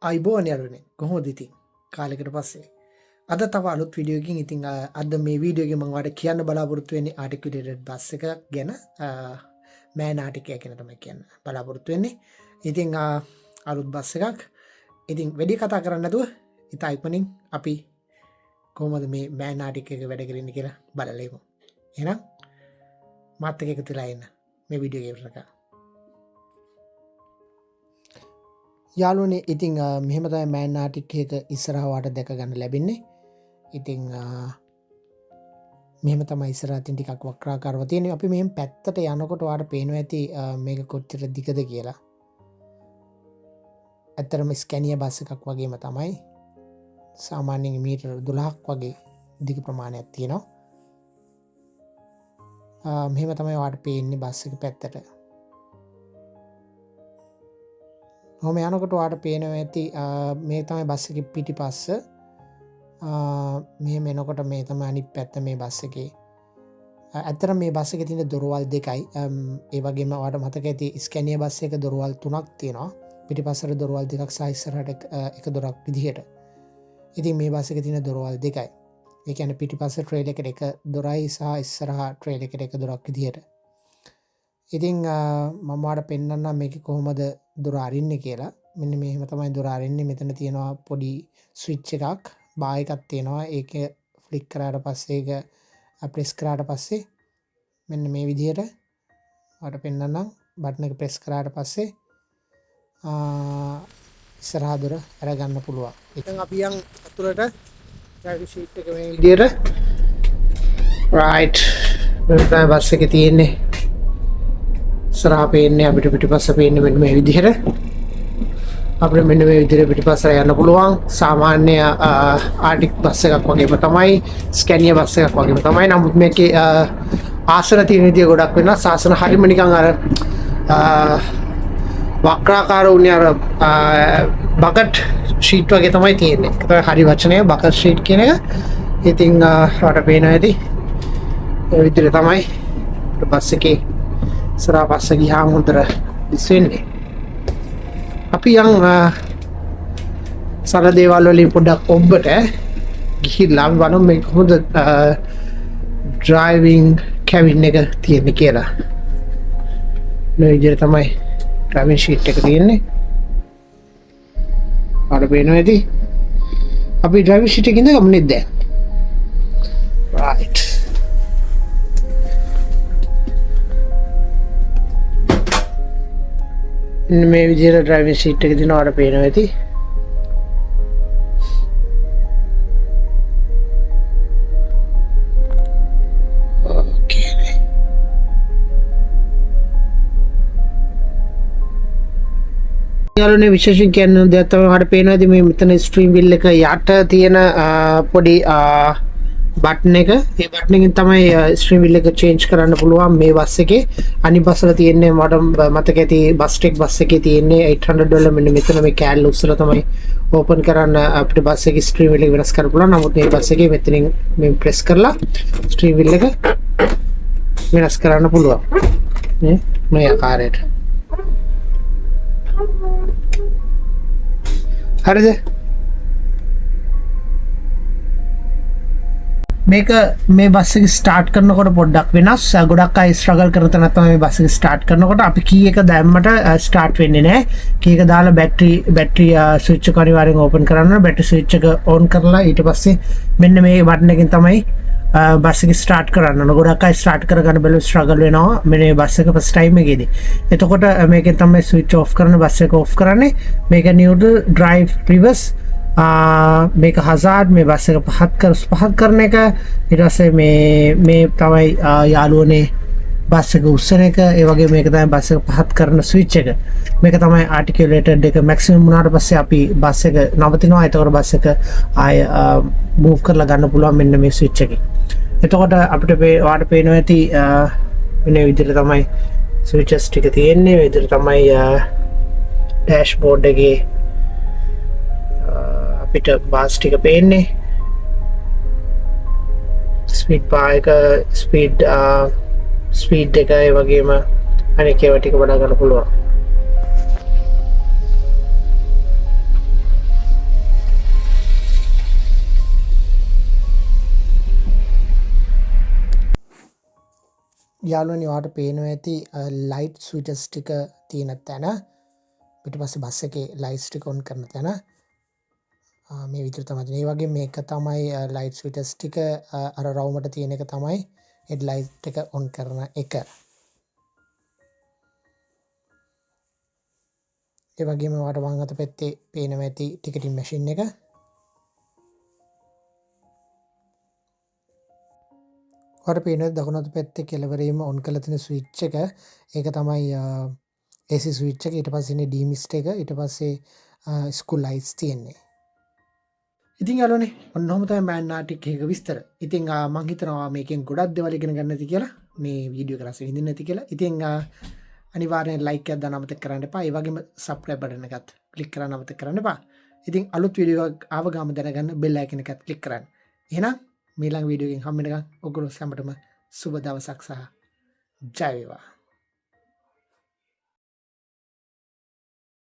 අයිබෝන් යාළුවනේ කොහොමද ඉතින් කාලෙකට පස්සේ අද තව අලුත් වීඩියෝ එකකින් ඉතින් අද මේ වීඩියෝ එකේ මම ඔයාලට කියන්න බලාපොරොත්තු වෙන්නේ ආටිකියුලේටඩ් බස් එකක් ගැන මෑ නාටිකය ගැන තමයි කියන්න බලාපොරොත්තු වෙන්නේ ඉතින් අලුත් බස් එකක් ඉතින් වැඩි කතා කරන්නේ නැතුව ඉතා ඉක්මනින් අපි කොහොමද මේ මෑ නාටිකයක වැඩ කරන්නේ කියලා බලලා ඉමු එහෙනම් මාත් එක්ක එකතු වෙලා ඉන්න මේ වීඩියෝ එක ඉවරනකම් යාළුවනේ ඉතින් මෙහෙම තමයි මෑන් නාටිකයක ඉස්සරහවට දැක ගන්න ලැබෙන්නේ ඉතින් මෙහෙම තමයි ඉස්සරහින් ටිකක් වක්‍රාකාරව තියෙන්නේ අපි මෙහෙම පැත්තට යනකොට ඔයාලට පේනවා ඇති මේක කොච්චර දිගද කියලා ඇත්තටම ස්කැනියා බස් එකක් වගේම තමයි සාමාන්‍යයෙන් මීටර 12ක් වගේ දිග ප්‍රමාණයක් තියෙනවා මෙහෙම තමයි ඔයාලට පේන්නේ බස් එක පැත්තට හොම යනකොට ඔයාලට පේනවා ඇති මේ තමයි බස් එකේ පිටිපස්ස මෙහෙම එනකොට මේ තමයි අනිත් පැත්ත මේ බස් එකේ ඇත්තට මේ බස් එකේ තියෙන දොරවල් දෙකයි ඒ වගේම ඔයාලට මතක ඇති ස්කැනියා බස් එක දොරවල් තුනක් තියෙනවා පිටිපස්සට දොරවල් දෙකක් සහ ඉස්සරහට එක දොරක් විදිහට ඉතින් මේ බස් එකේ තියෙන දොරවල් දෙකයි ඒ කියන්නේ පිටිපස්ස ට්‍රේල් එකට එක දොරයි සහ ඉස්සරහා ට්‍රේල් එකට එක දොරක් විදිහට ඉතින් මම ඔයාලට පෙන්නන්නම් මේක කොහොමද දොර අරින්නේ කියලා මෙන්න මෙහෙම තමයි දොර අරින්නේ මෙතන තියෙනවා පොඩි ස්විච් එකක් බා එකක් තියෙනවා ඒක ෆ්ලික් කරාට පස්සේ ඒක ප්‍රෙස් කරාට පස්සේ මෙන්න මේ විදිහට ඔයාලට පෙන්නන්නම් බටන් එක ප්‍රෙස් කරාට පස්සේ ඉස්සරහා දොර අරගන්න පුළුවන් ඉතින් අපි යන් අතුලට ඩ්‍රයිවිං සීට් එක මේ විදිහට රයිට් මෙන්න තමයි බස් එකේ තියෙන්නේ ඉස්සරහා පේන්නේ අපිට පිටිපස්ස පේන්නේ මෙන්න මේ විදිහට අපිට මෙන්න මේ විදිහට පිටිපස්සට යන්න පුළුවන් සාමාන්‍ය ආටික් බස් එකක් වගේම තමයි ස්කැනියා බස් එකක් වගේම තමයි නමුත් මේකේ ආසන තියෙන විදිය ගොඩක් වෙනස් ආසන හරිම නිකන් අර වක්‍රාකාර උනේ අර බකට් ෂීට් වගේ තමයි තියෙන්නේ ඒක තමයි හරි වචනය බකට් ෂීට් කියන එක ඉතින් ඔයාලට පේනවා ඇති ඒ විදිහට තමයි බස් එකේ ඉස්සරහා පස්ස ගියාම හොඳට දිස් වෙන්නේ අපි යන් සර දේවල් වලින් පොඩ්ඩක් ඔබට ගිහිල්ලා බලමු මේ කොහොමද ඩ්‍රයිවිං කැබින් එක තියෙන්නේ කියලා මේ විදිහට තමයි ඩ්‍රයිවිං ෂීට් එක තියෙන්නේ අර පේනවා ඇති අපි ඩ්‍රයිවිං ෂීට් එකේ ඉඳගමු නේද දැන් රයිට් මේ විදිහට ඩ්‍රයිවිං සීට් එක දිනවා අර පේනවා ඇති ඕකේ යාළුවනේ විශේෂයෙන් කියන්න දෙයක් තමයි ඔයාලට පේනවා ඇති මේ මෙතන ස්ට්‍රීම් වීල් එක යට තියෙන පොඩි බටන් එක ඒ බටන් එකෙන් තමයි ස්ට්‍රීම් වීල් එක චේන්ජ් කරන්න පුළුවන් මේ බස් එකේ අනිත් බස් වල තියෙන්නේ මට මතක ඇති බස් ට්‍රෙක් බස් එකේ තියෙන්නේ $800 මෙන්න මෙතන මේ කෑල්ල උස්සලා තමයි ඕපන් කරන්න අපිට බස් එකේ ස්ට්‍රීම් වීල් එක වෙනස් කරන්න පුළුවන් නමුත් මේ බස් එකේ මෙතනින් මේ ප්‍රෙස් කරලා ස්ට්‍රීම් වීල් එක වෙනස් කරන්න පුළුවන් මේ ආකාරයට හරිද මේක මේ බස් එක ස්ටාර්ට් කරනකොට පොඩ්ඩක් වෙනස් ගොඩක් අය ස්ට්‍රගල් කරන තැන තමයි මේ බස් එක ස්ටාර්ට් කරනකොට අපි කී එක දැම්මට ස්ටාර්ට් වෙන්නේ නැහැ කී එක දාලා බැටරි ස්විච් එක අනිවාර්යෙන් ඕපන් කරන්න බැටරි ස්විච් එක ඔන් කරලා ඊට පස්සේ මෙන්න මේ බටන් එකෙන් තමයි බස් එක ස්ටාර්ට් කරන්න ඕන ගොඩක් අය ස්ටාර්ට් කරගන්න බැලුව ස්ට්‍රගල් වෙනවා මේ බස් එක ෆස්ට් ටයිම් එකේදී එතකොට මේකෙන් තමයි ස්විච් ඔෆ් කරන බස් එක ඔෆ් කරන්නේ මේක නියුට්‍රල් ඩ්‍රයිව් රිවර්ස් මේක හසාඩ් මේ බස් එක පහත් කරන එක ඊට පස්සේ මේ තමයි යාළුවනේ බස් එක උස්සන එක ඒ වගේ මේක තමයි බස් එක පහත් කරන ස්විච් එක මේක තමයි ආටිකියුලේටඩ් එක මැක්සිමම් වුණාට පස්සේ අපි බස් එක නවතිනවා එතකොට බස් එක ආය මූව් කරලා ගන්න පුළුවන් මෙන්න මේ ස්විච් එකේ එතකොට අපිට ඔයාලට පේනවා ඇති මේ විදිහට තමයි ස්විචස් ටික තියෙන්නේ මේ විදිහට තමයි ඩෑෂ්බෝඩ් එකේ අපිට බාස් ටික පේන්නේ ස්පීඩ් බාර් එක ස්පීඩ් එක ඒ වගේම අනික ඒවා ටික වඩා ගන්න පුළුවන් යාළුවනි ඔයාට පේනවා ඇති ලයිට් ස්විචස් ටික තියෙන තැන පිටිපස්සේ බස් එකේ ලයිට්ස් ටික ඔන් කරන තැන මේ විදිහට තමයි තියෙන්නේ. ඒ වගේ මේක තමයි ලයිට් ස්විචස් ටික අර රවුමට තියෙන එක තමයි හෙඩ් ලයිට් එක ඔන් කරන එක. ඒ වගේම ඔයාට වම් අත පැත්තේ පේනවා ඇති ටිකටින් මැෂින් එක. ඔයාට පේනවා දකුණු අත පැත්තේ කෙළවරේම ඔන් කරලා තියෙන ස්විච් එක. ඒක තමයි AC ස්විච් එක. ඊට පස්සේ ඉන්නේ ඩීමිස්ට් එක. ඊට පස්සේ ස්කූල් ලයිට්ස් තියෙන්නේ. ඉතින් යාළුවනේ ඔන්න ඔහොම තමයි මෑන්නාටික් එක විස්තර. ඉතින් මම හිතනවා මේකෙන් ගොඩක් දේවල් ඉගෙන ගන්න ඇති කියලා. මේ වීඩියෝ එක රස විඳින්න ඇති කියලා. ඉතින් අනිවාර්යෙන් ලයික් එකක් දාන්න අමතක කරන්න එපා. ඒ වගේම සබ්ස්ක්‍රයිබ් බටන් එකත් ක්ලික් කරන්න අමතක කරන්න එපා. ඉතින් අලුත් වීඩියෝ එකක් ආව ගාම දැනගන්න බෙල් අයිකන් එකත් ක්ලික් කරන්න. එහෙනම් ඊළඟ වීඩියෝ එකෙන් හම්බ වෙනකන් ඔයගොල්ලෝ හැමෝටම සුබ දවසක් සහ ජය වේවා.